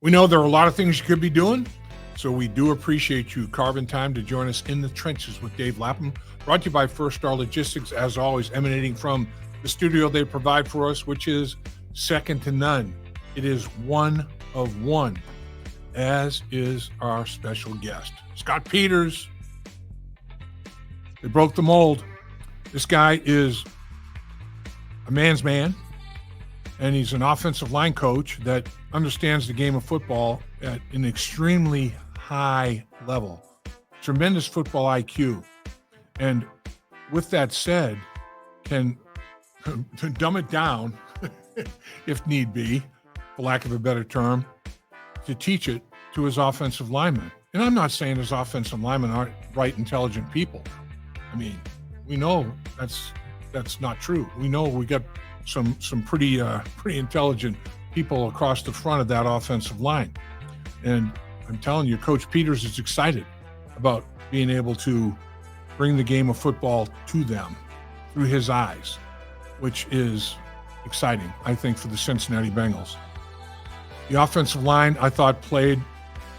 We know there are a lot of things you could be doing, so we do appreciate you carving time to join us in the trenches with Dave Lapham. Brought to you by First Star Logistics, as always, emanating from the studio they provide for us, which is second to none. It is one of one, as is our special guest, Scott Peters. They broke the mold. This guy is a man's man, and he's an offensive line coach that understands the game of football at an extremely high level. Tremendous football IQ. And with that said, can dumb it down, if need be, for lack of a better term, to teach it to his offensive linemen. And I'm not saying his offensive linemen aren't bright, intelligent people. I mean, we know that's not true. We know we got some pretty intelligent people across the front of that offensive line. And I'm telling you, Coach Peters is excited about being able to bring the game of football to them through his eyes, which is exciting, I think, for the Cincinnati Bengals. The offensive line, I thought, played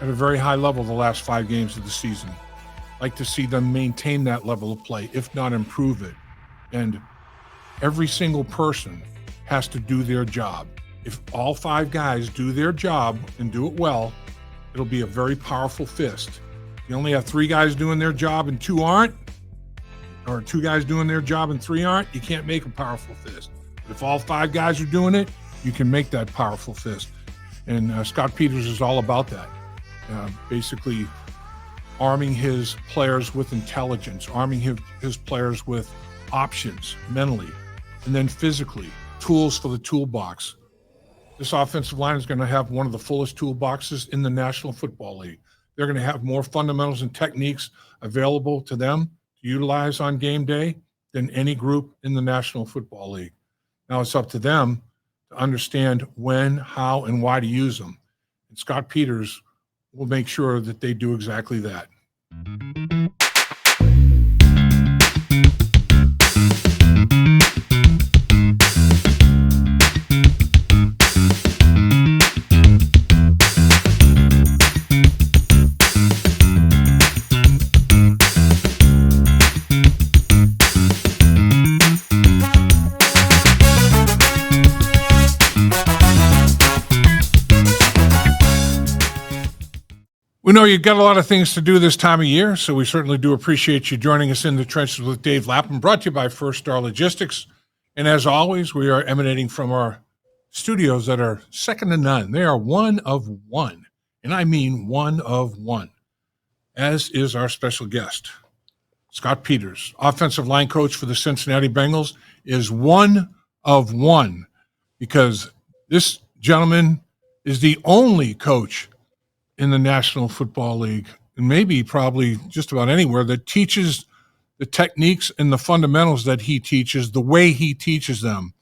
at a very high level the last 5 games of the season. Like to see them maintain that level of play, if not improve it. And every single person has to do their job. If all 5 guys do their job and do it well, it'll be a very powerful fist. You only have 3 guys doing their job and 2 aren't, or 2 guys doing their job and 3 aren't, you can't make a powerful fist. But if all 5 guys are doing it, you can make that powerful fist. And Scott Peters is all about that. Basically arming his players with intelligence, arming his players with options mentally, and then physically, tools for the toolbox. This offensive line is going to have one of the fullest toolboxes in the National Football League. They're going to have more fundamentals and techniques available to them to utilize on game day than any group in the National Football League. Now it's up to them to understand when, how, and why to use them. And Scott Peters will make sure that they do exactly that. We know you've got a lot of things to do this time of year, so we certainly do appreciate you joining us in the trenches with Dave Lapham, brought to you by First Star Logistics. And as always, we are emanating from our studios that are second to none. They are one of one, and I mean one of one, as is our special guest. Scott Peters, offensive line coach for the Cincinnati Bengals, is one of one because this gentleman is the only coach in the National Football League, and maybe probably just about anywhere, that teaches the techniques and the fundamentals that he teaches the way he teaches them.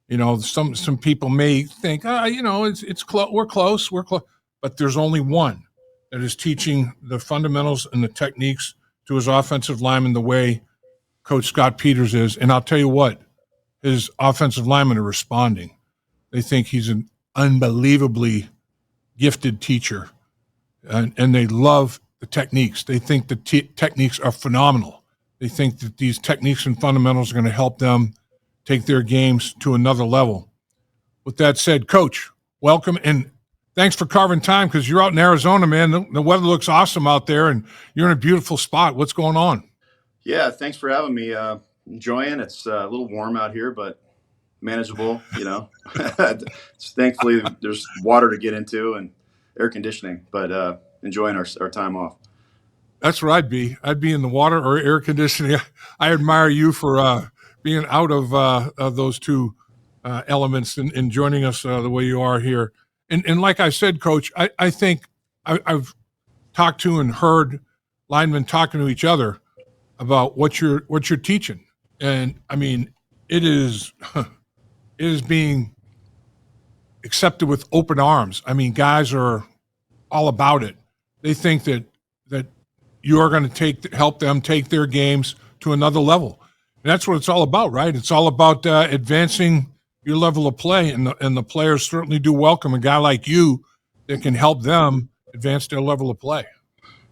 You know, some people may think, it's close, we're close, but there's only one that is teaching the fundamentals and the techniques to his offensive linemen the way Coach Scott Peters is. And I'll tell you what, his offensive linemen are responding. They think he's an unbelievably gifted teacher. And they love the techniques. They think the techniques are phenomenal. They think that these techniques and fundamentals are going to help them take their games to another level. With that said, Coach, welcome, and thanks for carving time because you're out in Arizona, man. The weather looks awesome out there, and you're in a beautiful spot. What's going on? Yeah, thanks for having me. Enjoying. It's a little warm out here, but manageable, Thankfully, there's water to get into and air conditioning, but enjoying our time off. That's where I'd be. I'd be in the water or air conditioning. I admire you for being out of those two elements and joining us the way you are here. And like I said, Coach, I think I've talked to and heard linemen talking to each other about what you're teaching. And I mean, it is being accepted with open arms. I mean, guys are all about it. They think that you are going to help them take their games to another level. And that's what it's all about, right? It's all about advancing your level of play, and the players certainly do welcome a guy like you that can help them advance their level of play.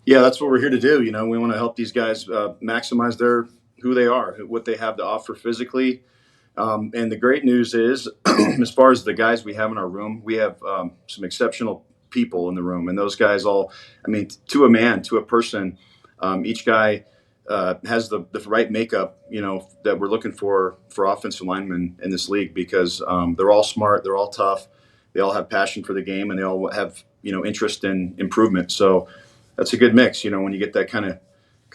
Yeah, that's what we're here to do. We want to help these guys maximize who they are, what they have to offer physically. And the great news is, as far as the guys we have in our room, we have some exceptional people in the room. And those guys to a man, to a person, each guy has the right makeup, that we're looking for offensive linemen in this league, because they're all smart, they're all tough, they all have passion for the game, and they all have, interest in improvement. So that's a good mix, when you get that kind of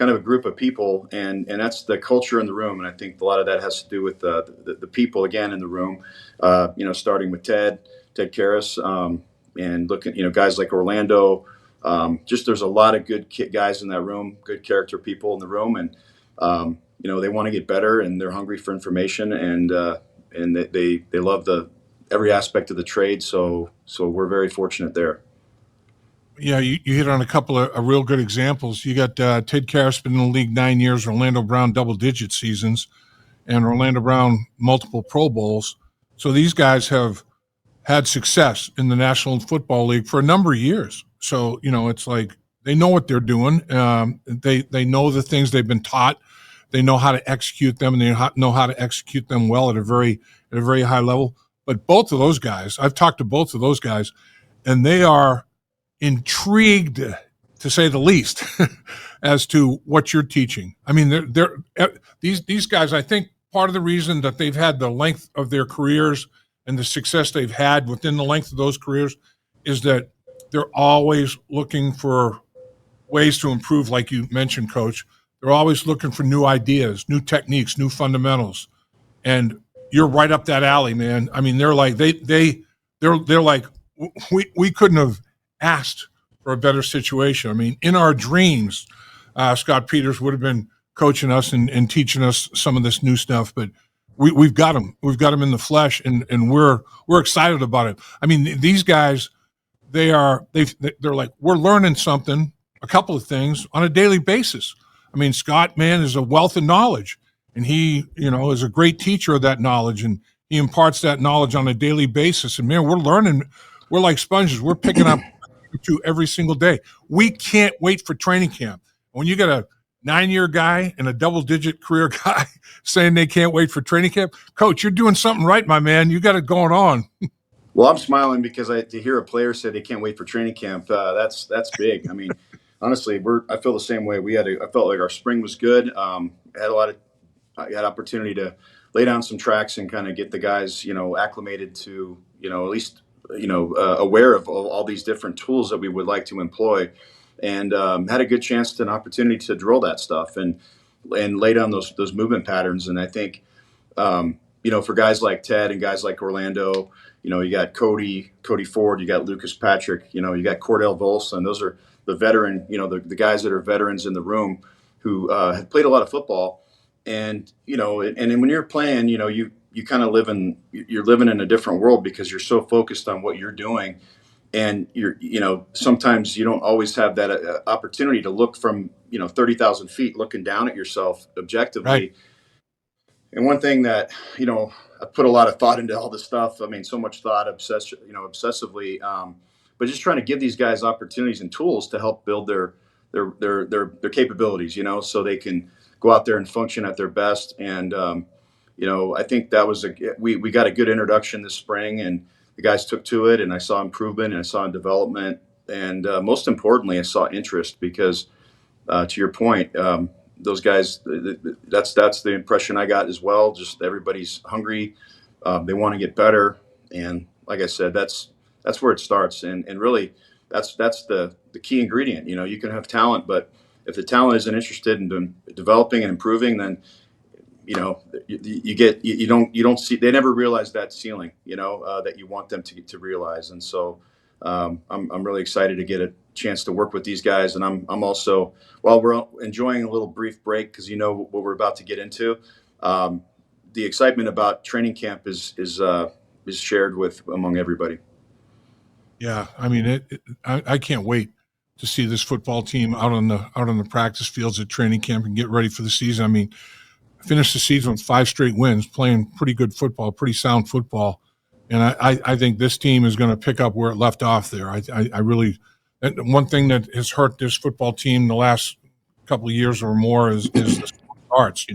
a group of people, and that's the culture in the room. And I think a lot of that has to do with the people again in the room, starting with Ted Karras, and looking, guys like Orlando. Just there's a lot of good guys in that room, good character people in the room, and they want to get better, and they're hungry for information, and they love every aspect of the trade. So we're very fortunate there. Yeah, you hit on a couple of real good examples. You got Ted Karras, been in the league 9 years, Orlando Brown double-digit seasons, and Orlando Brown multiple Pro Bowls. So these guys have had success in the National Football League for a number of years. So, it's like they know what they're doing. They know the things they've been taught. They know how to execute them, and they know how to execute them well at a very high level. But both of those guys, I've talked to both of those guys, and they are intrigued, to say the least, as to what you're teaching. I mean, these guys, I think part of the reason that they've had the length of their careers and the success they've had within the length of those careers is that they're always looking for ways to improve, like you mentioned, Coach. They're always looking for new ideas, new techniques, new fundamentals. And you're right up that alley, man. I mean, they're like they're like we couldn't have asked for a better situation. I mean, in our dreams, Scott Peters would have been coaching us and teaching us some of this new stuff, but we've got them. We've got them in the flesh, and we're excited about it. I mean, these guys, they're like, we're learning something, a couple of things on a daily basis. I mean, Scott, man, is a wealth of knowledge, and he, is a great teacher of that knowledge, and he imparts that knowledge on a daily basis. And man, we're learning. We're like sponges. We're picking up to every single day. We can't wait for training camp. When you got a 9-year guy and a double-digit career guy saying they can't wait for training camp, Coach, you're doing something right, my man. You got it going on. Well, I'm smiling because to hear a player say they can't wait for training camp, that's big. I mean, honestly, I feel the same way. I felt like our spring was good. I had opportunity to lay down some tracks and kind of get the guys, acclimated to, at least aware of all these different tools that we would like to employ, and had a good chance to an opportunity to drill that stuff and lay down those movement patterns. And I think, for guys like Ted and guys like Orlando, you got Cody Ford, you got Lucas Patrick, you got Cordell Volson. Those are the veteran, the guys that are veterans in the room who have played a lot of football. And, and when you're playing, you kind of you're living in a different world because you're so focused on what you're doing, and sometimes you don't always have that opportunity to look from 30,000 feet, looking down at yourself objectively. Right. And one thing that I put a lot of thought into all this stuff. I mean, so much thought, obsessively, but just trying to give these guys opportunities and tools to help build their capabilities, so they can go out there and function at their best. And I think that was we got a good introduction this spring, and the guys took to it, and I saw improvement, and I saw development, and most importantly, I saw interest, because to your point, those guys, that's the impression I got as well. Just everybody's hungry, they want to get better, and like I said, that's where it starts, and really that's the key ingredient. You can have talent, but if the talent isn't interested in developing and improving, then you don't see, they never realize that ceiling, that you want them to realize. And so I'm really excited to get a chance to work with these guys. And I'm also, while we're enjoying a little brief break, because what we're about to get into, the excitement about training camp is shared among everybody. Yeah, I mean, I can't wait to see this football team out on the practice fields at training camp and get ready for the season. I mean, finished the season with 5 straight wins, playing pretty good football, pretty sound football. And I think this team is going to pick up where it left off there. I really, and one thing that has hurt this football team the last couple of years or more is the slow starts,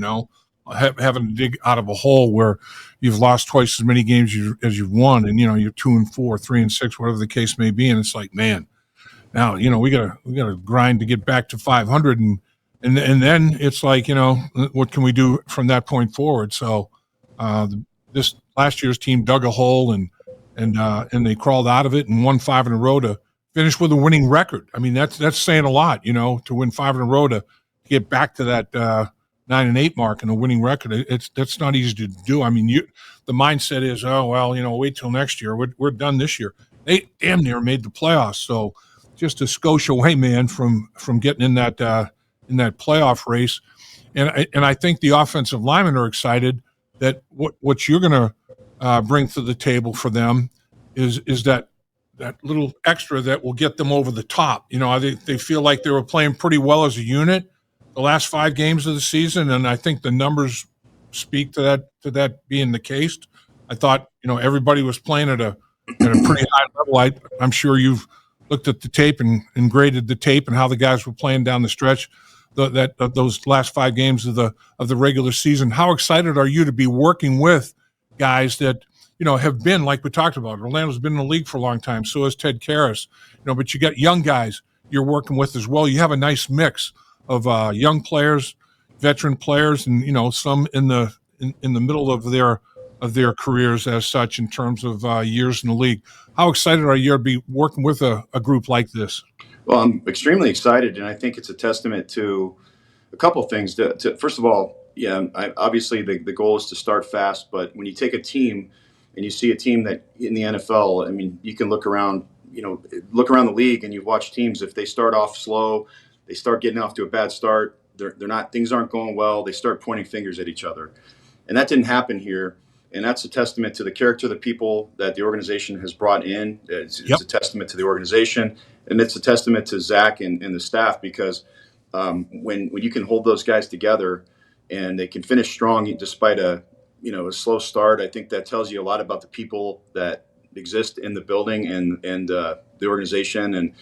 having to dig out of a hole where you've lost twice as many games as you've won. And, you're 2-4, 3-6, whatever the case may be. And it's like, man, now, we gotta grind to get back to 500. And then it's like, what can we do from that point forward? So, uh, this last year's team dug a hole and they crawled out of it and won 5 in a row to finish with a winning record. I mean, that's saying a lot, to win 5 in a row to get back to that 9-8 mark and a winning record. That's not easy to do. I mean, the mindset is, oh well, wait till next year. We're done this year. They damn near made the playoffs, so just a skosh away, man, from getting in that playoff race. And I think the offensive linemen are excited that what you're going to bring to the table for them is that little extra that will get them over the top. They feel like they were playing pretty well as a unit the last 5 games of the season, and I think the numbers speak to that being the case. I thought everybody was playing at a pretty high level. I'm sure you've looked at the tape and graded the tape and how the guys were playing down the stretch. Those last 5 games of the regular season. How excited are you to be working with guys that have been, like we talked about? Orlando's been in the league for a long time. So has Ted Karras. But you got young guys you're working with as well. You have a nice mix of young players, veteran players, and some in the middle of their careers as such in terms of years in the league. How excited are you to be working with a group like this? Well, I'm extremely excited, and I think it's a testament to a couple of things. First of all, yeah, obviously the goal is to start fast, but when you take a team and you see a team that in the NFL, I mean, you can look around the league and you watch teams. If they start off slow, they start getting off to a bad start. Things aren't going well. They start pointing fingers at each other, and that didn't happen here. And that's a testament to the character of the people that the organization has brought in. It's a testament to the organization, and it's a testament to Zach and the staff, because when you can hold those guys together and they can finish strong despite a slow start, I think that tells you a lot about the people that exist in the building and the organization and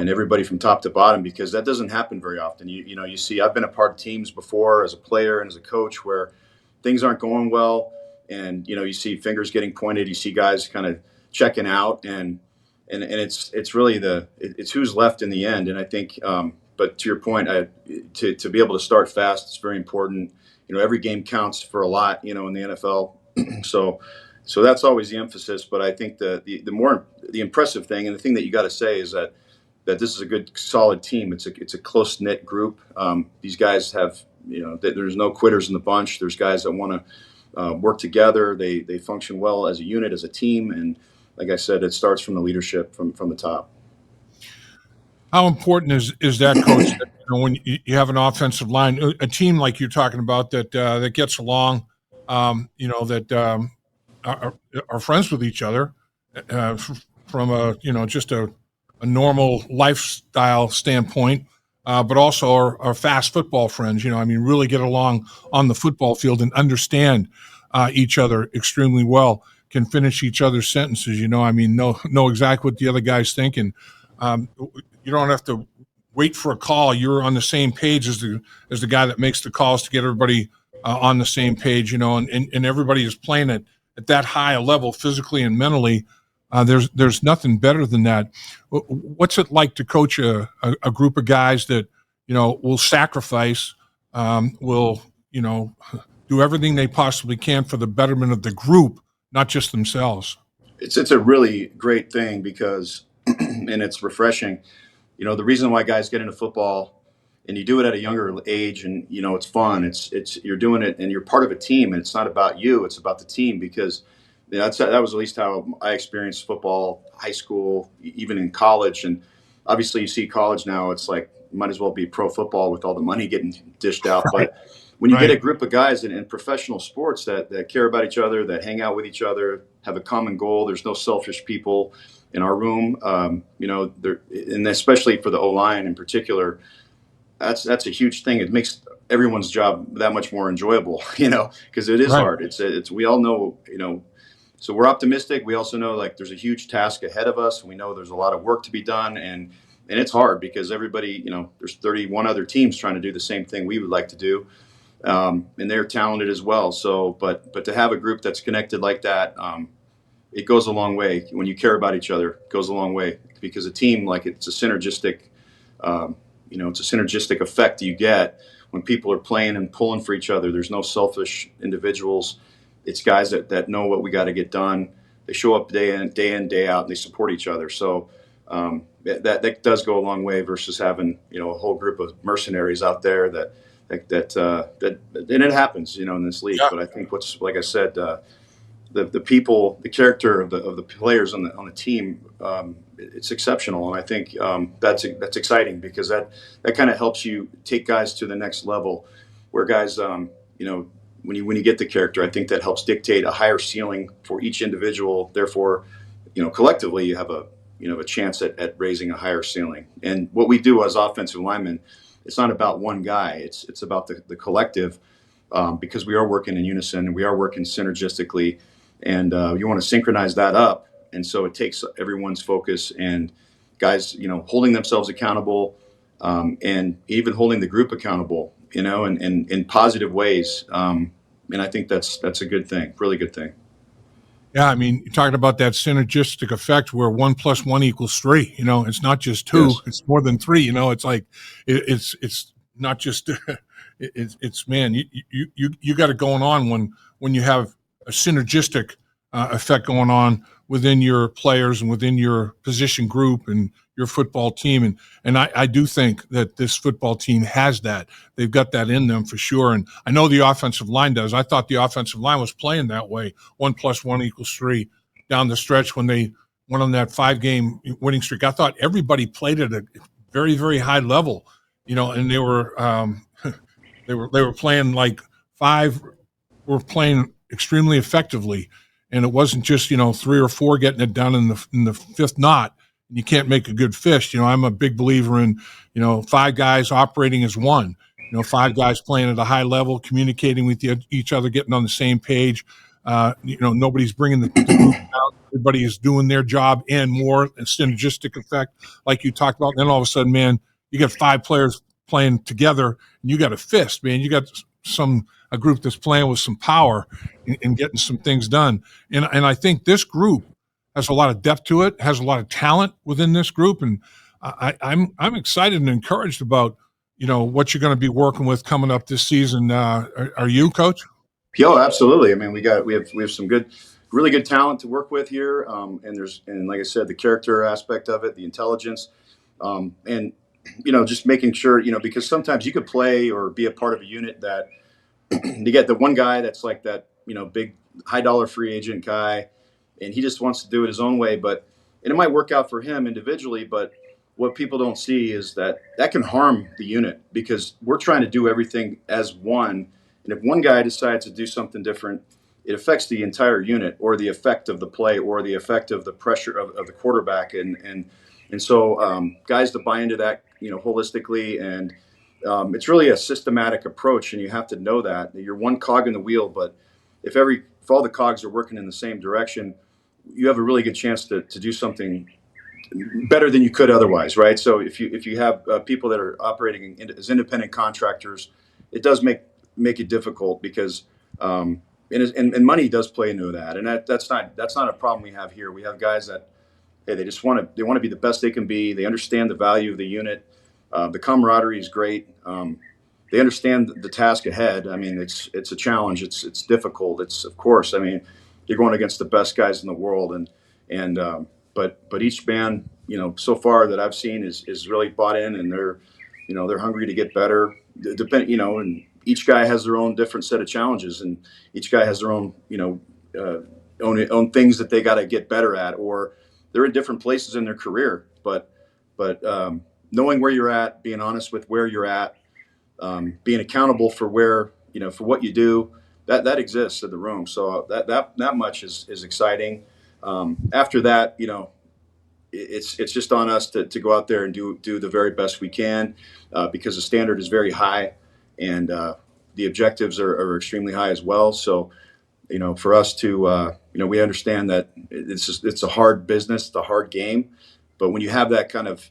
everybody from top to bottom, because that doesn't happen very often. You see, I've been a part of teams before as a player and as a coach where things aren't going well. And you see fingers getting pointed. You see guys kind of checking out, and it's really it's who's left in the end. And I think, but to your point, to be able to start fast, it's very important. Every game counts for a lot. In the NFL, so that's always the emphasis. But I think the impressive thing, and the thing that you got to say, is that this is a good, solid team. It's a close knit group. These guys have there's no quitters in the bunch. There's guys that want to work together. They function well as a unit, as a team, and like I said, it starts from the leadership from the top. How important is that, Coach? That, when you have an offensive line, a team like you're talking about that gets along, that are friends with each other from just a normal lifestyle standpoint. But also are fast football friends, really get along on the football field and understand each other extremely well, can finish each other's sentences, know exactly what the other guy's thinking. You don't have to wait for a call. You're on the same page as the guy that makes the calls to get everybody on the same page, and everybody is playing at that high a level physically and mentally. There's nothing better than that. What's it like to coach a group of guys that will sacrifice, will do everything they possibly can for the betterment of the group, not just themselves? It's a really great thing because, and it's refreshing. The reason why guys get into football, and you do it at a younger age, and it's fun. It's you're doing it and you're part of a team, and it's not about you. It's about the team, because that was at least how I experienced football, high school, even in college. And obviously you see college now, it's like, might as well be pro football with all the money getting dished out. Right. But when you get a group of guys in professional sports that care about each other, that hang out with each other, have a common goal, there's no selfish people in our room, and especially for the O-line in particular, that's a huge thing. It makes everyone's job that much more enjoyable, because it is hard. We all know, So we're optimistic. We also know like there's a huge task ahead of us. We know there's a lot of work to be done, and it's hard because everybody, there's 31 other teams trying to do the same thing we would like to do, and they're talented as well. So, but to have a group that's connected like that, it goes a long way. When you care about each other, it goes a long way because a team, like it's a synergistic, it's a synergistic effect you get when people are playing and pulling for each other. There's no selfish individuals. It's guys that know what we got to get done. They show up day in, day out, and they support each other. So that does go a long way versus having a whole group of mercenaries out there that and it happens in this league. Yeah. But I think what's like I said, the people, the character of the players on the team, it's exceptional, and I think that's exciting because that kind of helps you take guys to the next level, where guys, when you get the character, I think that helps dictate a higher ceiling for each individual. Therefore, collectively you have a chance at raising a higher ceiling. And what we do as offensive linemen, it's not about one guy. It's about the collective, because we are working in unison and we are working synergistically, and you want to synchronize that up. And so it takes everyone's focus and guys, holding themselves accountable, and even holding the group accountable, and in positive ways. And I think that's a good thing, really good thing. Yeah, I mean, you're talking about that synergistic effect where 1 + 1 = 3. It's not just two; Yes. it's more than three. It's like it's not just it's man, you got it going on when you have a synergistic effect going on within your players and within your position group and your football team. And I do think that this football team has that. They've got that in them for sure. And I know the offensive line does. I thought the offensive line was playing that way, 1 + 1 = 3 down the stretch when they went on that 5-game winning streak. I thought everybody played at a very, very high level, and they were they were playing like five were playing extremely effectively. And it wasn't just, 3 or 4 getting it done in the fifth knot. You can't make a good fist. I'm a big believer in, 5 guys operating as one. 5 guys playing at a high level, communicating with each other, getting on the same page. Nobody's bringing the group down. Everybody is doing their job and more. A synergistic effect, like you talked about. And then all of a sudden, man, you got 5 players playing together, and you got a fist, man. You got a group that's playing with some power and getting some things done. And I think this group has a lot of depth to it, has a lot of talent within this group, and I'm excited and encouraged about what you're going to be working with coming up this season. Are you, Coach? Yo, absolutely. I mean, we have some really good talent to work with here, and like I said, the character aspect of it, the intelligence, and just making sure because sometimes you could play or be a part of a unit that you get the one guy that's like that big high dollar free agent guy, and he just wants to do it his own way, and it might work out for him individually, but what people don't see is that can harm the unit because we're trying to do everything as one. And if one guy decides to do something different, it affects the entire unit or the effect of the play or the effect of the pressure of the quarterback. And so guys to buy into that, holistically, and it's really a systematic approach, and you have to know that you're one cog in the wheel. But if all the cogs are working in the same direction, you have a really good chance to do something better than you could otherwise, right? So if you have people that are operating as independent contractors, it does make it difficult because and money does play into that, and that's not a problem we have here. We have guys that they just want to be the best they can be. They understand the value of the unit. The camaraderie is great. They understand the task ahead. I mean, it's a challenge. It's difficult. It's, of course, I mean, you're going against the best guys in the world, but each man, so far that I've seen is really bought in, and they're hungry to get better. And each guy has their own different set of challenges, and each guy has their own, own things that they got to get better at, or they're in different places in their career. But knowing where you're at, being honest with where you're at, being accountable for for what you do, that exists in the room. So that much is exciting. After that, it's just on us to go out there and do the very best we can, because the standard is very high, and the objectives are extremely high as well. So for us to, we understand that it's a hard business, it's a hard game, but when you have that kind of,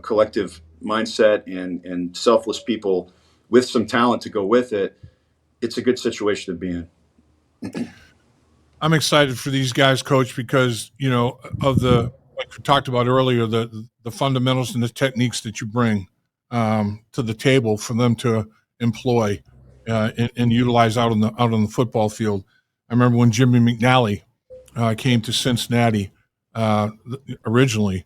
collective mindset and selfless people with some talent to go with it, it's a good situation to be in. I'm excited for these guys, Coach, because of the like we talked about earlier, the fundamentals and the techniques that you bring to the table for them to employ and utilize out on the football field. I remember when Jimmy McNally came to Cincinnati originally.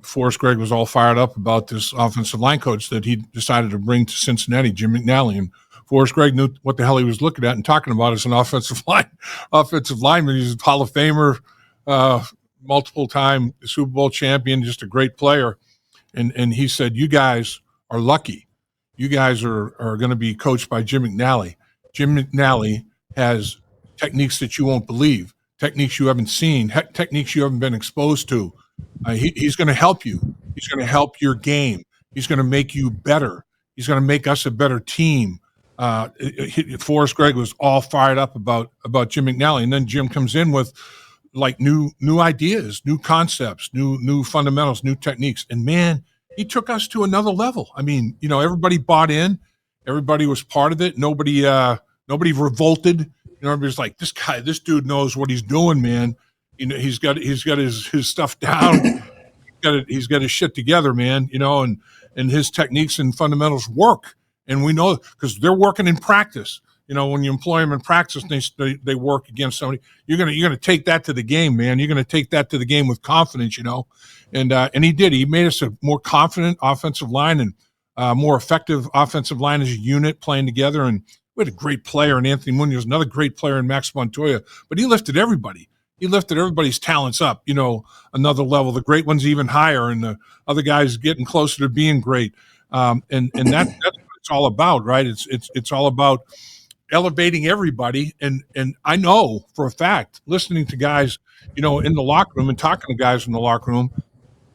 Forrest Gregg was all fired up about this offensive line coach that he decided to bring to Cincinnati, Jim McNally. And Forrest Gregg knew what the hell he was looking at and talking about as an offensive lineman. He's a Hall of Famer, multiple time Super Bowl champion, just a great player. And he said, "You guys are lucky. You guys are going to be coached by Jim McNally. Jim McNally has techniques that you won't believe, techniques you haven't seen, techniques you haven't been exposed to. He's going to help you. He's going to help your game. He's going to make you better. He's going to make us a better team." Forrest Gregg was all fired up about Jim McNally, and then Jim comes in with like new ideas, new concepts, new fundamentals, new techniques, and man, he took us to another level. I mean, everybody bought in, everybody was part of it. Nobody revolted. Everybody's like, this dude knows what he's doing, man. He's got his stuff down. He's got his shit together, man. And his techniques and fundamentals work, and we know because they're working in practice. When you employ them in practice, they work against somebody. You're gonna take that to the game, man. You're gonna take that to the game with confidence, And he did. He made us a more confident offensive line and more effective offensive line as a unit playing together. And we had a great player in Anthony Munoz, another great player in Max Montoya. But he lifted everybody. He lifted everybody's talents up, another level. The great ones even higher, and the other guys getting closer to being great. And that's what it's all about, right? It's all about elevating everybody. And I know for a fact, listening to guys, in the locker room and talking to guys in the locker room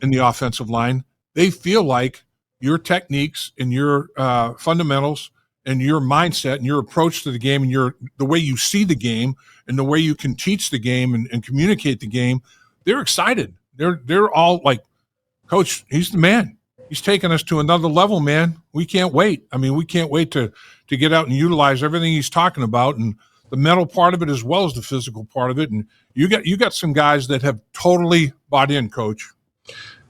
in the offensive line, they feel like your techniques and your fundamentals and your mindset and your approach to the game and the way you see the game and the way you can teach the game and communicate the game, they're excited. They're all like, "Coach, he's the man. He's taking us to another level, man. We can't wait." I mean, we can't wait to get out and utilize everything he's talking about, and the mental part of it as well as the physical part of it. And you got some guys that have totally bought in, Coach.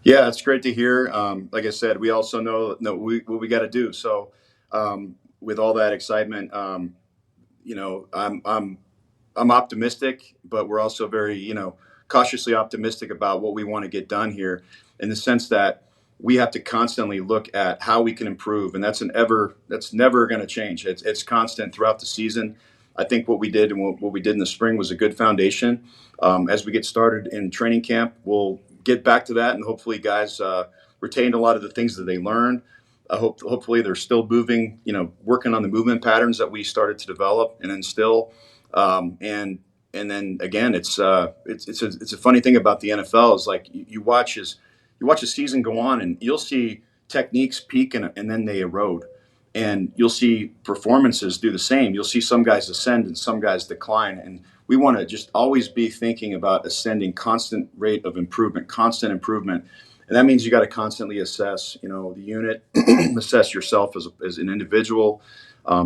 Yeah, it's great to hear. Like I said, we also know what we got to do. So, with all that excitement, I'm optimistic, but we're also very, cautiously optimistic about what we want to get done here, in the sense that we have to constantly look at how we can improve, and that's never going to change. It's constant throughout the season. I think what we did and what we did in the spring was a good foundation. As we get started in training camp, we'll get back to that, and hopefully guys retained a lot of the things that they learned. Hopefully they're still moving, working on the movement patterns that we started to develop and instill. And then again, it's a funny thing about the NFL is like you watch a season go on, and you'll see techniques peak and then they erode, and you'll see performances do the same. You'll see some guys ascend and some guys decline, and we want to just always be thinking about ascending, constant rate of improvement, constant improvement. And that means you got to constantly assess, the unit, assess yourself as an individual,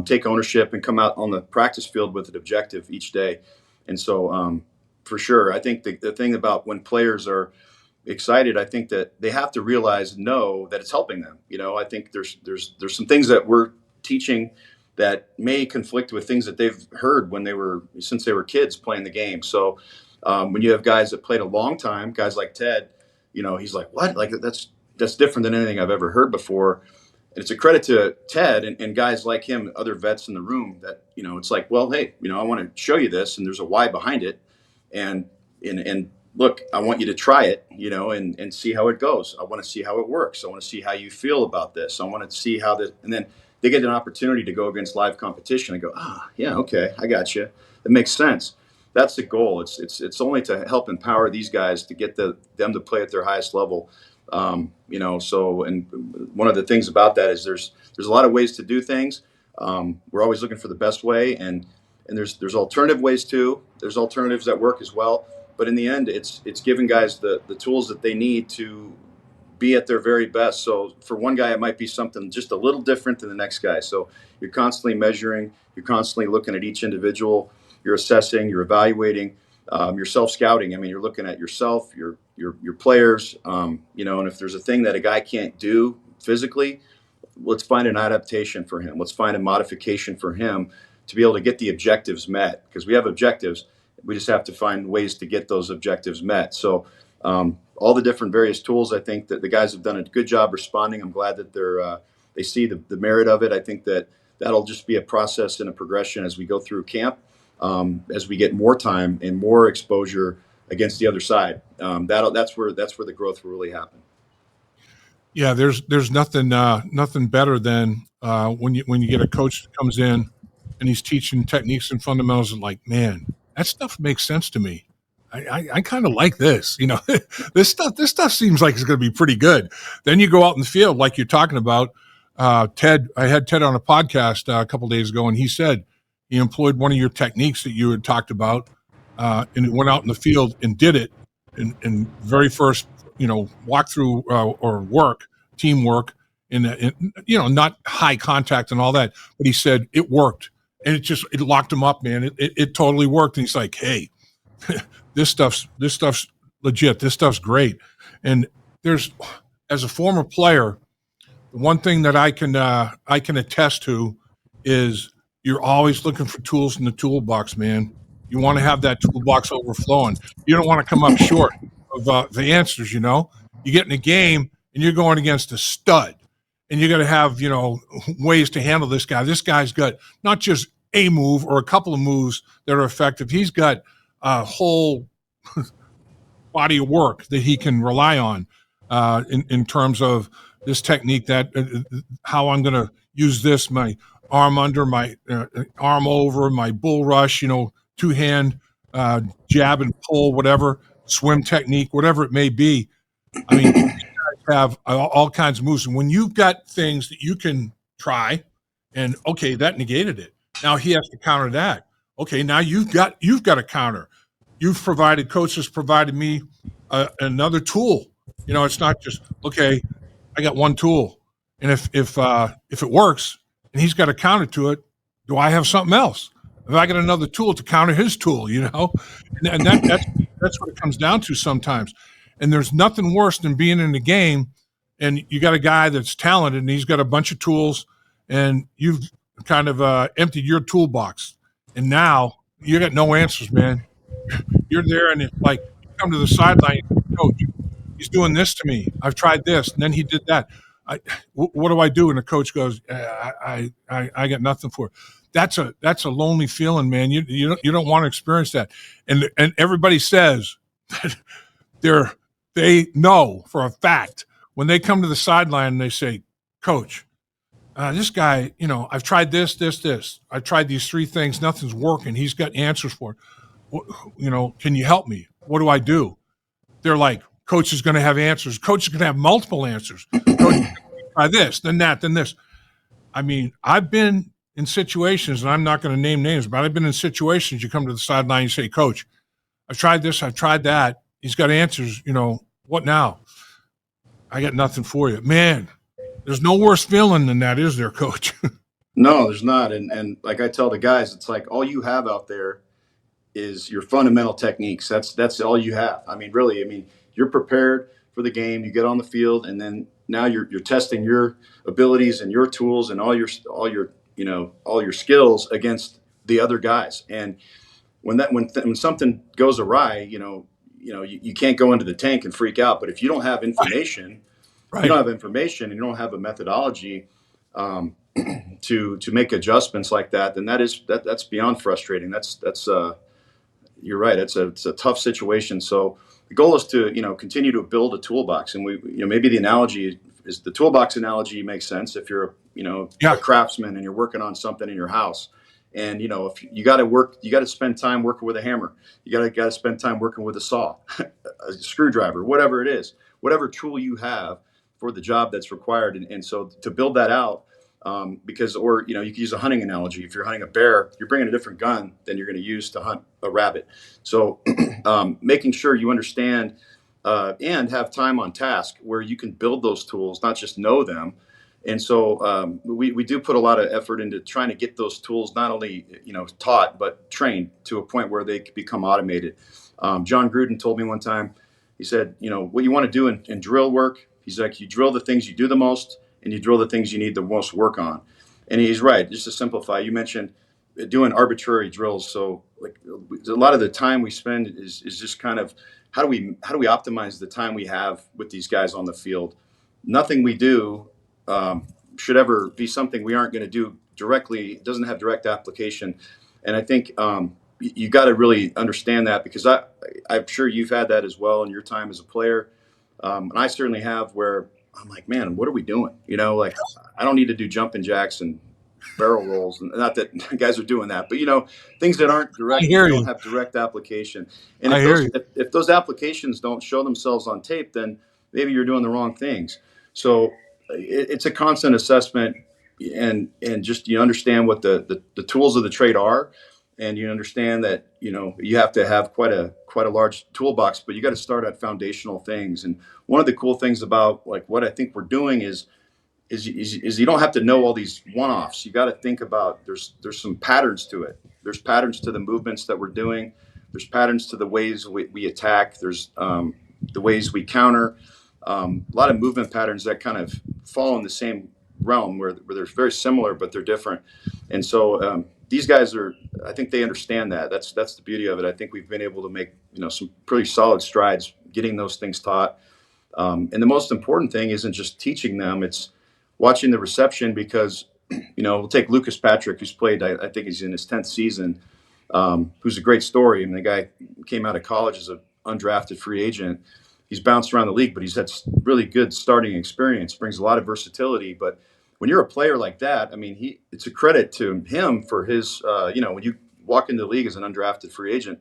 take ownership, and come out on the practice field with an objective each day. And so, for sure, I think the thing about when players are excited, I think that they have to know that it's helping them. I think there's some things that we're teaching that may conflict with things that they've heard since they were kids playing the game. So when you have guys that played a long time, guys like Ted, he's like, "What? Like that's different than anything I've ever heard before." And it's a credit to Ted and guys like him, other vets in the room, that it's like, well, hey, I want to show you this, and there's a why behind it, and look, I want you to try it, and see how it goes. I want to see how it works. I want to see how you feel about this. I want to see how this, and then they get an opportunity to go against live competition and go, yeah, okay, I got you. It makes sense. That's the goal. It's only to help empower these guys to get them to play at their highest level. So, and one of the things about that is there's a lot of ways to do things. We're always looking for the best way, and and there's alternative ways too. There's alternatives that work as well. But in the end, it's giving guys the tools that they need to be at their very best. So for one guy, it might be something just a little different than the next guy. So you're constantly measuring, you're constantly looking at each individual, you're assessing, you're evaluating, you're self scouting. I mean, you're looking at yourself, your players, and if there's a thing that a guy can't do physically, let's find an adaptation for him. Let's find a modification for him to be able to get the objectives met, because we have objectives. We just have to find ways to get those objectives met. So all the different various tools, I think that the guys have done a good job responding. I'm glad that they see the merit of it. I think that that'll just be a process and a progression as we go through camp, as we get more time and more exposure against the other side. That's where the growth will really happen. Yeah, there's nothing better than when you get a coach that comes in and he's teaching techniques and fundamentals, and like, man, that stuff makes sense to me. I kind of like this, this stuff seems like it's going to be pretty good. Then you go out in the field, like you're talking about. Ted, I had Ted on a podcast a couple days ago, and he said he employed one of your techniques that you had talked about, and went out in the field and did it in very first, walkthrough or teamwork, in not high contact and all that. But he said it worked, and it locked him up, man. It totally worked. And he's like, hey, this stuff's legit. This stuff's great. And as a former player, the one thing that I can attest to is you're always looking for tools in the toolbox, man. You want to have that toolbox overflowing. You don't want to come up short of the answers. You get in a game and you're going against a stud, and you got to have ways to handle this guy. This guy's got not just a move or a couple of moves that are effective. He's got a whole body of work that he can rely on in terms of this technique, that how I'm going to use this, my arm under, my arm over, my bull rush, two-hand jab and pull, whatever, swim technique, whatever it may be. I mean, you guys have all kinds of moves. And when you've got things that you can try, and okay, that negated it. Now he has to counter that. Okay, now you've got a counter. Coach has provided me another tool. It's not just, okay, I got one tool, and if it works and he's got a counter to it, do I have something else? If I got another tool to counter his tool, and that's what it comes down to sometimes. And there's nothing worse than being in the game and you got a guy that's talented and he's got a bunch of tools, and you've kind of emptied your toolbox, and now you got no answers, man. You're there, and it's like you come to the sideline, coach, he's doing this to me. I've tried this, and then he did that. What do I do? And the coach goes, I got nothing for it. That's a lonely feeling, man. You don't want to experience that. And everybody says that they know for a fact when they come to the sideline and they say, Coach, this guy, I've tried this. I've tried these three things. Nothing's working. He's got answers for it. Can you help me? What do I do? They're like, Coach is going to have answers. Coach is going to have multiple answers. Coach, try this, then that, then this. I mean, I've been in situations, and I'm not going to name names, but I've been in situations you come to the sideline, you say, Coach, I've tried this, I've tried that. He's got answers. What now? I got nothing for you. Man, there's no worse feeling than that, is there, Coach? No, there's not. And like I tell the guys, it's like all you have out there is your fundamental techniques. That's all you have. I mean, really, you're prepared for the game. You get on the field, and then now you're testing your abilities and your tools and all your skills against the other guys. And when something goes awry, you can't go into the tank and freak out. But if you don't have information, Right. you don't have information, and you don't have a methodology to make adjustments like that, then that's beyond frustrating. That's you're right. It's a tough situation. So the goal is to continue to build a toolbox, and maybe the analogy is the toolbox analogy makes sense if you're a craftsman and you're working on something in your house, and if you got to spend time working with a hammer, you got to spend time working with a saw, a screwdriver, whatever it is, whatever tool you have for the job that's required, and so to build that out. Because, or, you could use a hunting analogy. If you're hunting a bear, you're bringing a different gun than you're going to use to hunt a rabbit. So making sure you understand and have time on task where you can build those tools, not just know them. And so we do put a lot of effort into trying to get those tools not only taught but trained to a point where they can become automated. John Gruden told me one time, he said, what you want to do in drill work, he's like, you drill the things you do the most and you drill the things you need the most work on. And he's right. Just to simplify, you mentioned doing arbitrary drills. So like a lot of the time we spend is just kind of how do we optimize the time we have with these guys on the field. Nothing we do should ever be something we aren't going to do directly. It doesn't have direct application. And I think you got to really understand that, because I'm sure you've had that as well in your time as a player. And I certainly have, where I'm like, man, what are we doing? Like I don't need to do jumping jacks and barrel rolls, and not that guys are doing that, but things that aren't direct, don't have direct application. And if those applications don't show themselves on tape, then maybe you're doing the wrong things. So it's a constant assessment, and just you understand what the tools of the trade are, and you understand that you have to have quite a large toolbox, but you got to start at foundational things. And one of the cool things about like what I think we're doing is you don't have to know all these one-offs. You got to think about there's some patterns to it. There's patterns to the movements that we're doing. There's patterns to the ways we attack. There's the ways we counter. A lot of movement patterns that kind of fall in the same realm where they're very similar, but they're different. And so these guys I think they understand that. That's the beauty of it. I think we've been able to make some pretty solid strides getting those things taught. And the most important thing isn't just teaching them; it's watching the reception, because we'll take Lucas Patrick, who's played. I think he's in his 10th season. Who's a great story. I mean, the guy came out of college as an undrafted free agent. He's bounced around the league, but he's had really good starting experience. Brings a lot of versatility, but when you're a player like that, I mean, it's a credit to him for his, when you walk into the league as an undrafted free agent,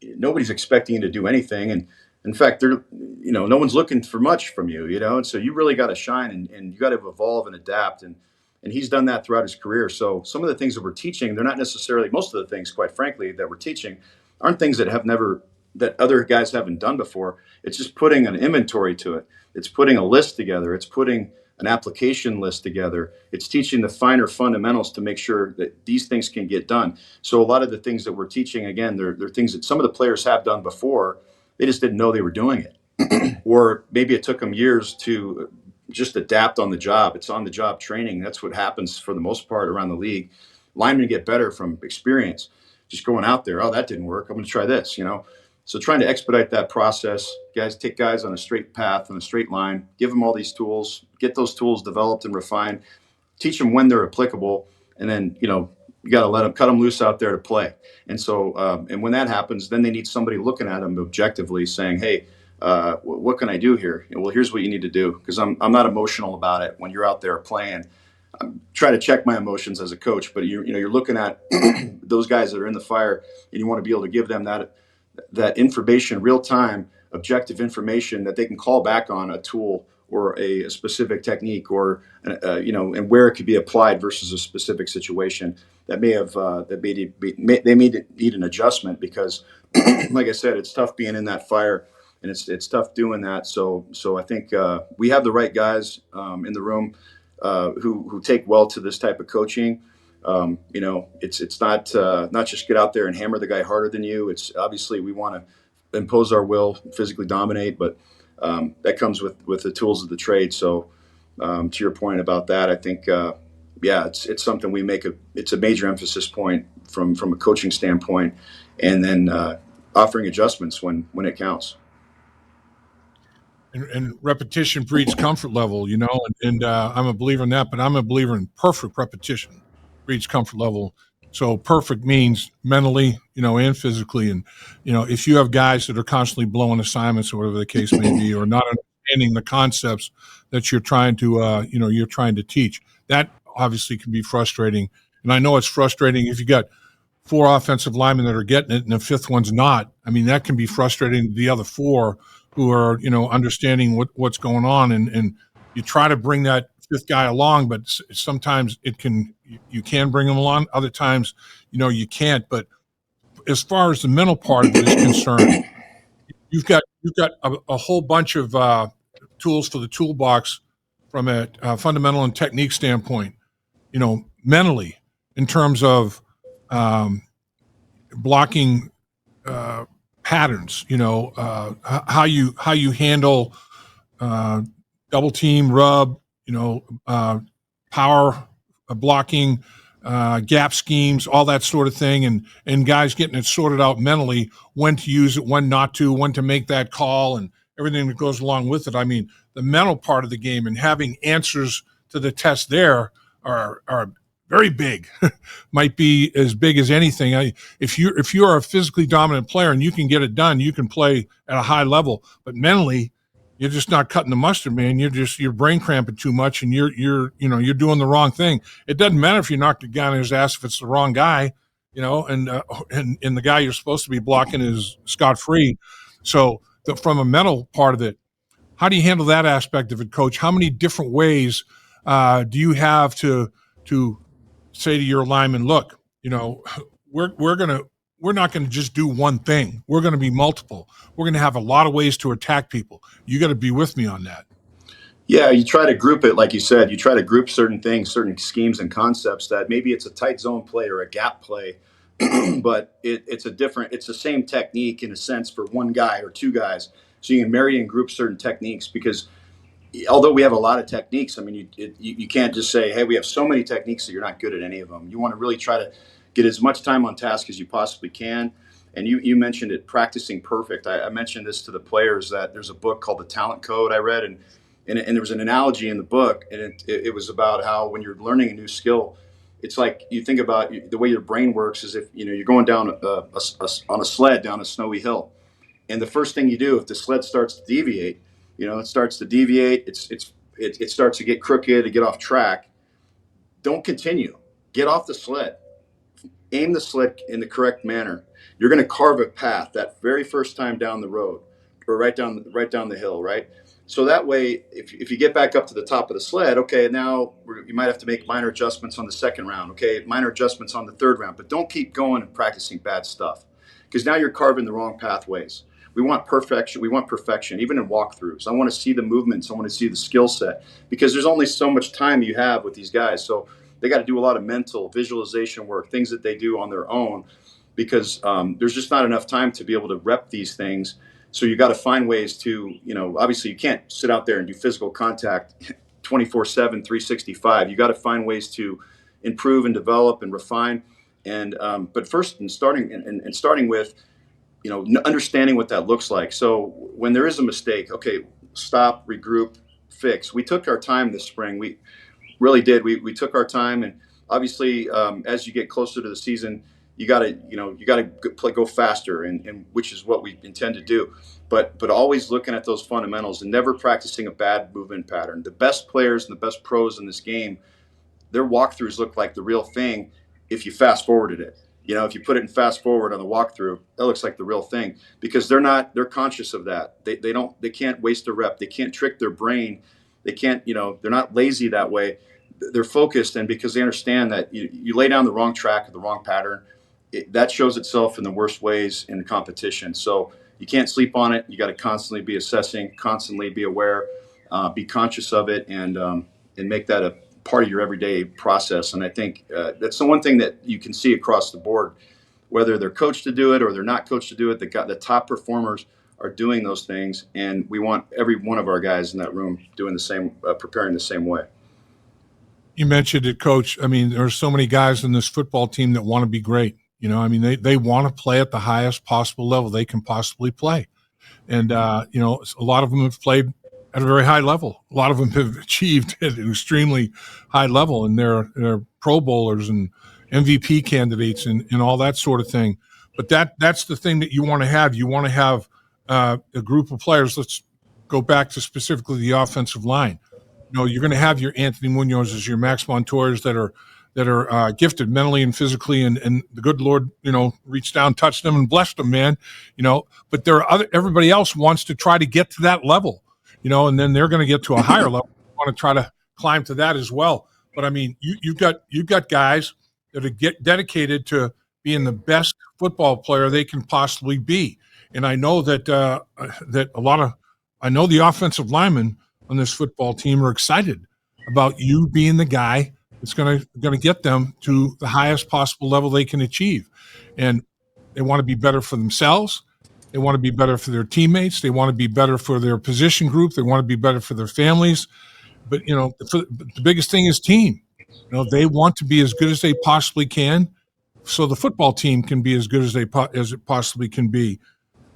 nobody's expecting you to do anything. And in fact, no one's looking for much from you, and so you really got to shine and you got to evolve and adapt. And he's done that throughout his career. So some of the things that we're teaching, they're not necessarily, most of the things, quite frankly, that we're teaching aren't things that other guys haven't done before. It's just putting an inventory to it. It's putting a list together. It's putting an application list together. It's teaching the finer fundamentals to make sure that these things can get done. So a lot of the things that we're teaching, again, they're things that some of the players have done before. They just didn't know they were doing it. Or maybe it took them years to just adapt on the job. It's on the job training. That's what happens for the most part around the league. Linemen get better from experience. Just going out there, oh, that didn't work, I'm going to try this, So trying to expedite that process, take guys on a straight path, on a straight line, give them all these tools, get those tools developed and refined, teach them when they're applicable, and then, you got to cut them loose out there to play. And so, and when that happens, then they need somebody looking at them objectively saying, hey, what can I do here? Well, here's what you need to do, because I'm not emotional about it when you're out there playing. I'm trying to check my emotions as a coach, but you're looking at those guys that are in the fire, and you want to be able to give them that information, real time, objective information that they can call back on a tool or a specific technique, or and where it could be applied versus a specific situation that they may need an adjustment, because, like I said, it's tough being in that fire, and it's tough doing that. So I think we have the right guys in the room who take well to this type of coaching. It's not just get out there and hammer the guy harder than you. It's obviously we want to impose our will, physically dominate, but that comes with the tools of the trade. So to your point about that, I think it's something we make it's a major emphasis point from a coaching standpoint, and then offering adjustments when it counts. And repetition breeds comfort level, and I'm a believer in that, but I'm a believer in perfect repetition breeds comfort level. So perfect means mentally, and physically. And, if you have guys that are constantly blowing assignments or whatever the case may be, or not understanding the concepts that you're trying to teach, that obviously can be frustrating. And I know it's frustrating if you got 4 offensive linemen that are getting it and the 5th one's not. I mean, that can be frustrating to the other 4 who are, understanding what's going on. And you try to bring that fifth guy along, but sometimes you can bring them along. Other times, you can't. But as far as the mental part of it is concerned, you've got a whole bunch of tools for the toolbox from a fundamental and technique standpoint. Mentally, in terms of blocking patterns. How you handle double team, rub. Power blocking, gap schemes, all that sort of thing, and guys getting it sorted out mentally, when to use it, when not to, when to make that call, and everything that goes along with it. I mean, the mental part of the game and having answers to the test there are very big. Might be as big as anything. If you're a physically dominant player and you can get it done, you can play at a high level, but mentally, you're just not cutting the mustard, man. You're brain cramping too much, and you're doing the wrong thing. It doesn't matter if you knock the guy on his ass if it's the wrong guy, and the guy you're supposed to be blocking is scot-free. So from a mental part of it, how do you handle that aspect of it, Coach? How many different ways do you have to say to your lineman, look, we're not going to just do one thing. We're going to be multiple. We're going to have a lot of ways to attack people. You got to be with me on that. Yeah, you try to group it, like you said. You try to group certain things, certain schemes and concepts that maybe it's a tight zone play or a gap play, but it's the same technique in a sense for one guy or two guys. So you can marry and group certain techniques, because although we have a lot of techniques, I mean, you can't just say, hey, we have so many techniques that you're not good at any of them. You want to really try to get as much time on task as you possibly can. And you mentioned it, practicing perfect. I mentioned this to the players, that there's a book called The Talent Code I read, and there was an analogy in the book, and it was about how when you're learning a new skill, it's like you think about the way your brain works is if you're going down on a sled down a snowy hill, and the first thing you do, if the sled starts to deviate, it starts to deviate, it starts to get crooked, to get off track. Don't continue. Get off the sled. Aim the sled in the correct manner. You're going to carve a path that very first time down the road, or right down the hill, right? So that way, if you get back up to the top of the sled, okay, now you might have to make minor adjustments on the second round, okay, minor adjustments on the third round, but don't keep going and practicing bad stuff, because now you're carving the wrong pathways. We want perfection. We want perfection, even in walkthroughs. I want to see the movements. I want to see the skill set, because there's only so much time you have with these guys. So they got to do a lot of mental visualization work, things that they do on their own, because there's just not enough time to be able to rep these things. So you got to find ways to, obviously you can't sit out there and do physical contact 24/7, 365. You got to find ways to improve and develop and refine. And but first, starting with, understanding what that looks like. So when there is a mistake, okay, stop, regroup, fix. We took our time this spring. We really did. We took our time, and obviously, as you get closer to the season, you gotta go faster, and which is what we intend to do. But always looking at those fundamentals and never practicing a bad movement pattern. The best players and the best pros in this game, their walkthroughs look like the real thing. If you fast forwarded it, if you put it in fast forward on the walkthrough, that looks like the real thing, because they're conscious of that. They can't waste a rep. They can't trick their brain. They can't, they're not lazy that way. They're focused, and because they understand that you lay down the wrong track or the wrong pattern, that shows itself in the worst ways in the competition. So you can't sleep on it. You got to constantly be assessing, constantly be aware, be conscious of it, and make that a part of your everyday process. And I think that's the one thing that you can see across the board, whether they're coached to do it or they're not coached to do it. The top performers are doing those things, and we want every one of our guys in that room doing the same, preparing the same way. You mentioned it, Coach. I mean, there are so many guys in this football team that want to be great. They want to play at the highest possible level they can possibly play. And, a lot of them have played at a very high level. A lot of them have achieved at an extremely high level, and they're Pro Bowlers and MVP candidates and all that sort of thing. But that's the thing that you want to have. You want to have a group of players. Let's go back to specifically the offensive line. You're going to have your Anthony Munoz's, your Max Monteurs that are gifted mentally and physically, and the good Lord, reached down, touched them, and blessed them, man. But everybody else wants to try to get to that level, and then they're going to get to a higher level. Want to try to climb to that as well. But I mean, you've got guys that are dedicated to being the best football player they can possibly be. And I know that I know the offensive linemen on this football team are excited about you being the guy that's going to get them to the highest possible level they can achieve. And they want to be better for themselves. They want to be better for their teammates. They want to be better for their position group. They want to be better for their families. But, the biggest thing is team. They want to be as good as they possibly can so the football team can be as good as as it possibly can be.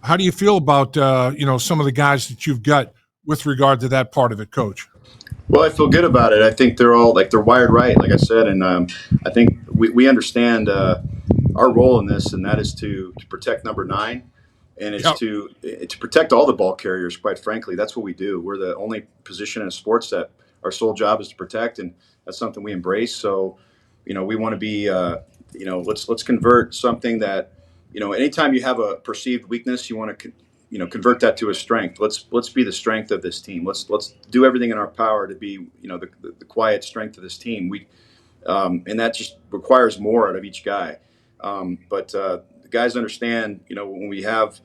How do you feel about, some of the guys that you've got with regard to that part of it, Coach? Well, I feel good about it. I think they're all they're wired right, like I said, and I think we understand our role in this, and that is to protect number 9, and it's Yep. to protect all the ball carriers. Quite frankly, that's what we do. We're the only position in sports that our sole job is to protect, and that's something we embrace. So, we want to be, let's convert something that, anytime you have a perceived weakness, you want to convert that to a strength. Let's be the strength of this team. Let's do everything in our power to be the quiet strength of this team. And that just requires more out of each guy. But the guys understand, when we have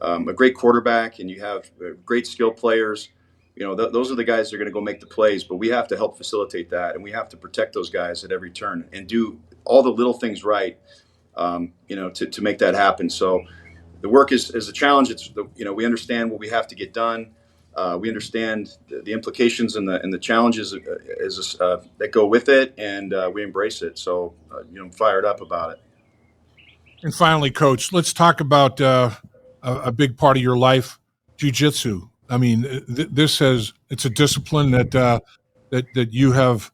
a great quarterback and you have great skill players, those are the guys that are going to go make the plays. But we have to help facilitate that, and we have to protect those guys at every turn and do all the little things right, to make that happen. So the work is a challenge. It's we understand what we have to get done. We understand the implications and the challenges that go with it, and we embrace it. So I'm fired up about it. And finally, Coach, let's talk about a big part of your life, jiu-jitsu. I mean, it's a discipline that you have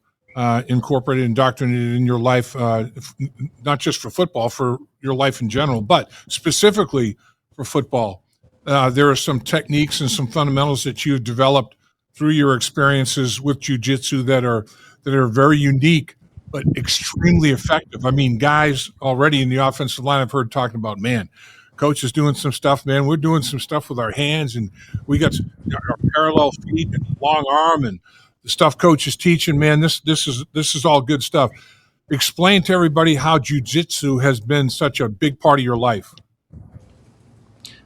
incorporated, indoctrinated in your life, not just for football, for your life in general, but specifically for football. There are some techniques and some fundamentals that you've developed through your experiences with jiu-jitsu that are very unique, but extremely effective. I mean, guys already in the offensive line I've heard talking about, man, Coach is doing some stuff, man. We're doing some stuff with our hands, and we got our parallel feet and long arm, and the stuff Coach is teaching, man. This is all good stuff. Explain to everybody how jiu-jitsu has been such a big part of your life.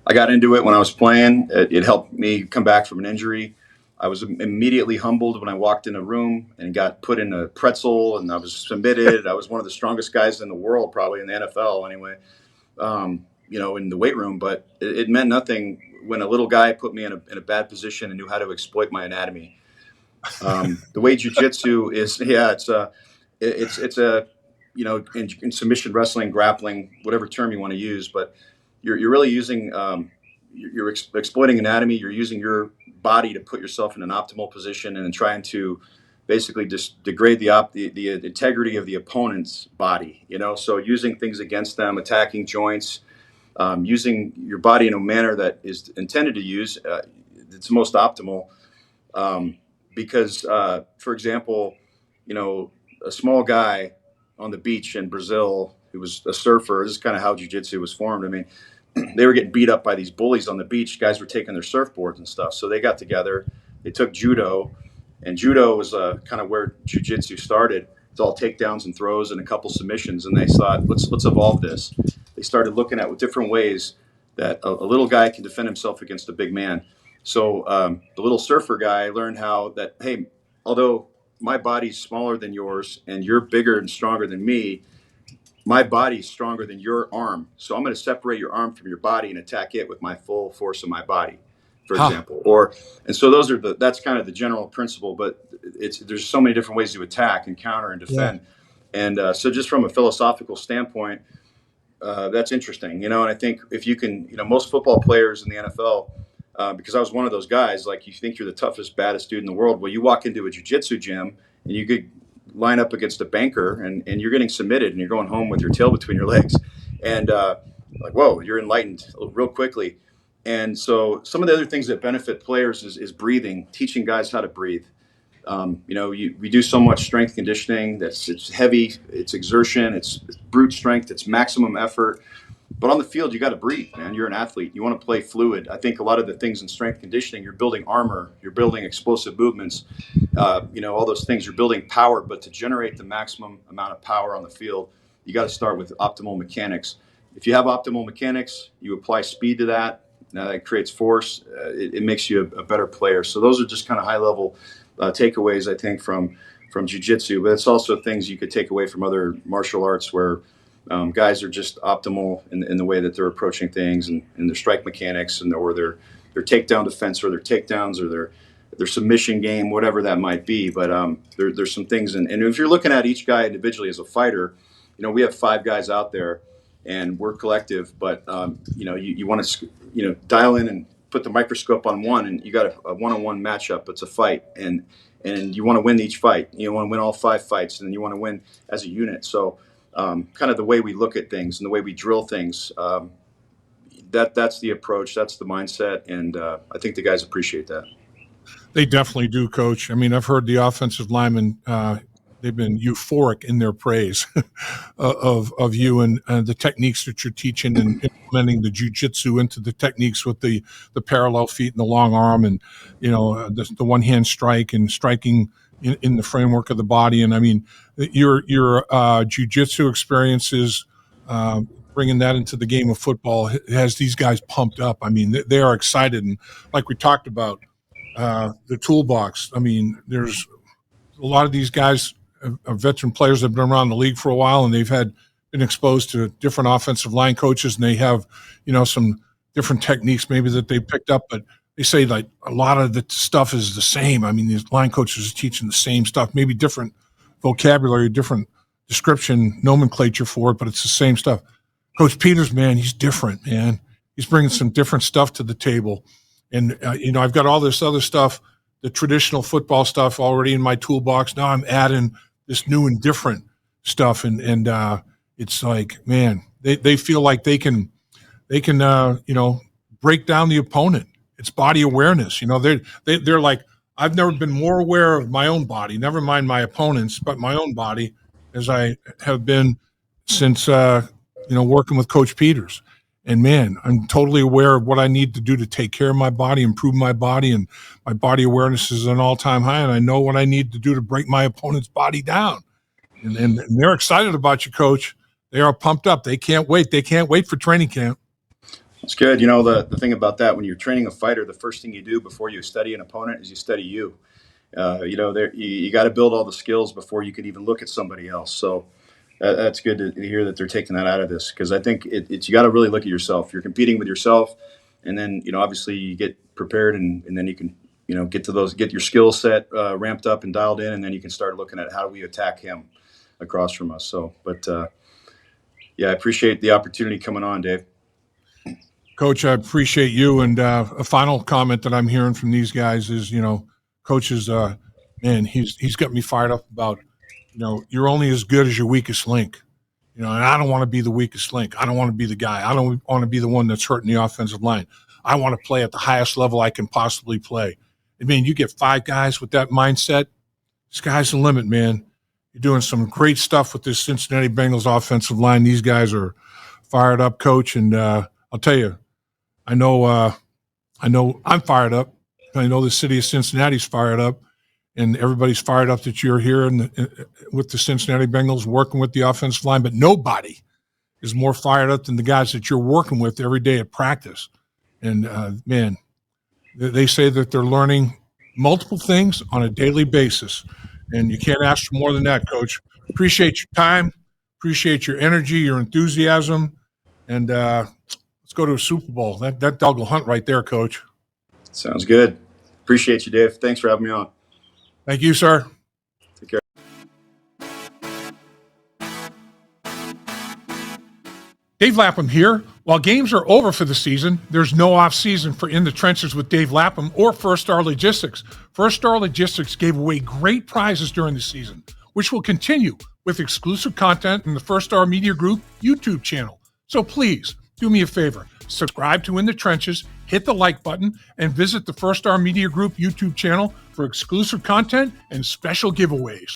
I got into it when I was playing. It helped me come back from an injury. I was immediately humbled when I walked in a room and got put in a pretzel, and I was submitted. I was one of the strongest guys in the world, probably in the NFL anyway, in the weight room. But it meant nothing when a little guy put me in a bad position and knew how to exploit my anatomy. The way jiu-jitsu is, it's a, in submission wrestling, grappling, whatever term you want to use, but you're really using, you're exploiting anatomy. You're using your body to put yourself in an optimal position and then trying to basically just degrade the integrity of the opponent's body, so using things against them, attacking joints, using your body in a manner that is intended to use, it's most optimal. Because, for example, a small guy on the beach in Brazil who was a surfer, this is kind of how jiu-jitsu was formed. I mean, they were getting beat up by these bullies on the beach. Guys were taking their surfboards and stuff. So they got together. They took judo, and judo was kind of where jiu-jitsu started. It's all takedowns and throws and a couple submissions. And they thought, let's evolve this. They started looking at different ways that a little guy can defend himself against a big man. So the little surfer guy learned hey, although my body's smaller than yours and you're bigger and stronger than me, my body's stronger than your arm. So I'm going to separate your arm from your body and attack it with my full force of my body, for example. And so that's kind of the general principle, but there's so many different ways to attack and counter and defend. Yeah. And so just from a philosophical standpoint, that's interesting, and I think if you can, most football players in the NFL, because I was one of those guys, like you think you're the toughest, baddest dude in the world. Well, you walk into a jiu-jitsu gym and you could line up against a banker and you're getting submitted and you're going home with your tail between your legs. And like, whoa, you're enlightened real quickly. And so some of the other things that benefit players is breathing, teaching guys how to breathe. We do so much strength conditioning it's heavy, it's exertion, it's brute strength, it's maximum effort. But on the field, you got to breathe, man. You're an athlete. You want to play fluid. I think a lot of the things in strength conditioning, you're building armor, you're building explosive movements, all those things. You're building power, but to generate the maximum amount of power on the field, you got to start with optimal mechanics. If you have optimal mechanics, you apply speed to that. It creates force. It makes you a better player. So those are just kind of high level takeaways, I think, from jiu-jitsu. But it's also things you could take away from other martial arts where guys are just optimal in the way that they're approaching things and their strike mechanics or their takedown defense or their takedowns or their submission game, whatever that might be. But there's some things. And if you're looking at each guy individually as a fighter, we have 5 guys out there and we're collective. But, you want to, dial in and put the microscope on one, and you got a one-on-one matchup. It's a fight. And you want to win each fight. You want to win all 5 fights, and then you want to win as a unit. So kind of the way we look at things and the way we drill things, that's the approach, that's the mindset, and I think the guys appreciate that. They definitely do, Coach. I mean, I've heard the offensive linemen, they've been euphoric in their praise of you and the techniques that you're teaching and implementing the jiu-jitsu into the techniques with the parallel feet and the long arm and, the one-hand strike and striking in the framework of the body. And I mean, your jiu-jitsu experiences, bringing that into the game of football has these guys pumped up. I mean, they are excited. And like we talked about, the toolbox, I mean, there's a lot of these guys are veteran players that have been around the league for a while, and they've been exposed to different offensive line coaches, and they have, some different techniques maybe that they picked up, but they say like a lot of the stuff is the same. I mean, these line coaches are teaching the same stuff, maybe different vocabulary, different description, nomenclature for it, but it's the same stuff. Coach Peters, man, he's different, man. He's bringing some different stuff to the table. And, I've got all this other stuff, the traditional football stuff already in my toolbox. Now I'm adding this new and different stuff. And it's like, man, they feel like they can break down the opponent. It's body awareness. They're like, I've never been more aware of my own body, never mind my opponents, but my own body as I have been since, working with Coach Peters. And man, I'm totally aware of what I need to do to take care of my body, improve my body, and my body awareness is an all-time high. And I know what I need to do to break my opponent's body down. And they're excited about you, Coach. They are pumped up. They can't wait. They can't wait for training camp. It's good. The thing about that, when you're training a fighter, the first thing you do before you study an opponent is you study you. You got to build all the skills before you can even look at somebody else. So that's good to hear that they're taking that out of this, because I think it's you got to really look at yourself. You're competing with yourself, and then obviously you get prepared, and then you can get your skill set ramped up and dialed in, and then you can start looking at how do we attack him across from us. So, but I appreciate the opportunity coming on, Dave. Coach, I appreciate you. And a final comment that I'm hearing from these guys is, Coach is, man, he's got me fired up about, you're only as good as your weakest link. And I don't want to be the weakest link. I don't want to be the guy. I don't want to be the one that's hurting the offensive line. I want to play at the highest level I can possibly play. I mean, you get 5 guys with that mindset, sky's the limit, man. You're doing some great stuff with this Cincinnati Bengals offensive line. These guys are fired up, Coach. And I'll tell you, I know I'm fired up. I know the city of Cincinnati's fired up. And everybody's fired up that you're here with the Cincinnati Bengals working with the offensive line, but nobody is more fired up than the guys that you're working with every day at practice. And, man, they say that they're learning multiple things on a daily basis, and you can't ask for more than that, Coach. Appreciate your time, appreciate your energy, your enthusiasm, and let's go to a Super Bowl. That dog will hunt right there, Coach. Sounds good. Appreciate you, Dave. Thanks for having me on. Thank you, sir. Take care. Dave Lapham here. While games are over for the season, there's no off season for In the Trenches with Dave Lapham or First Star Logistics. First Star Logistics gave away great prizes during the season, which will continue with exclusive content in the First Star Media Group YouTube channel. So please do me a favor, subscribe to In the Trenches, hit the like button, and visit the First Star Media Group YouTube channel for exclusive content and special giveaways.